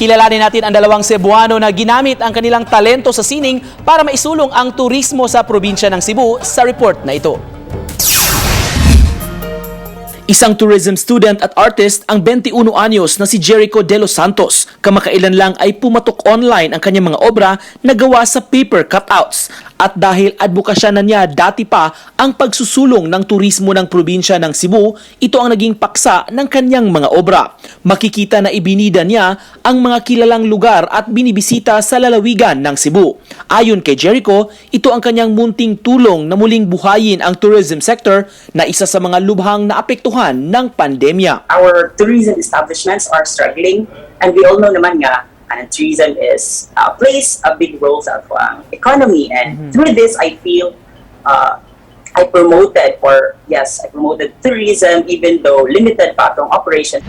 Kilalanin natin ang dalawang Cebuano na ginamit ang kanilang talento sa sining para maisulong ang turismo sa probinsya ng Cebu sa report na ito. Isang tourism student at artist ang 21 anyos na si Jericho De Los Santos. Kamakailan lang ay pumatok online ang kanyang mga obra na gawa sa paper cutouts. At dahil advokasya na niya dati pa ang pagsusulong ng turismo ng probinsya ng Cebu, ito ang naging paksa ng kanyang mga obra. Makikita na ibinida niya ang mga kilalang lugar at binibisita sa lalawigan ng Cebu. Ayon kay Jericho, ito ang kanyang munting tulong na muling buhayin ang tourism sector na isa sa mga lubhang naapektuhan ng pandemya. Our tourism establishments are struggling, and we all know naman nga, tourism plays a big role sa economy, and through this I feel I promoted tourism even though limited pa itong operation.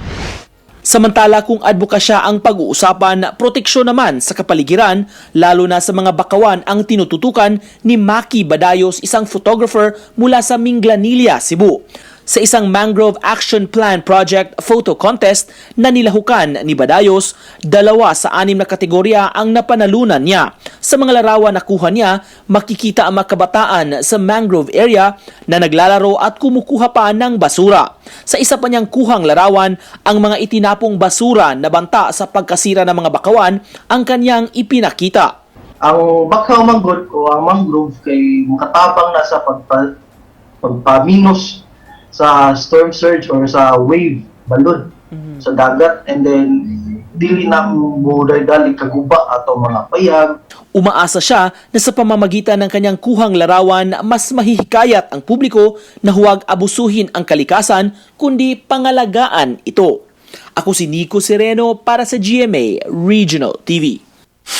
Samantala kung advokasya ang pag-uusapan, proteksyon naman sa kapaligiran, lalo na sa mga bakawan ang tinututukan ni Maki Badayos, isang photographer mula sa Minglanilla, Cebu. Sa isang Mangrove Action Plan Project photo contest na nilahukan ni Badayos, 2 sa 6 na kategorya ang napanalunan niya. Sa mga larawan na kuha niya, makikita ang mga kabataan sa mangrove area na naglalaro at kumukuha pa ng basura. Sa isa pa niyang kuhang larawan, ang mga itinapong basura na banta sa pagkasira ng mga bakawan ang kanyang ipinakita. Ang bakaw mangrove o ang mangrove kay makatabang na sa pagpaminos sa storm surge or sa wave balon sa dagat, and then dili na mo dali kaguba ato mga payag. Umaasa siya na sa pamamagitan ng kanyang kuhang larawan, mas mahihikayat ang publiko na huwag abusuhin ang kalikasan kundi pangalagaan ito. Ako si Nico Sereno para sa GMA Regional TV.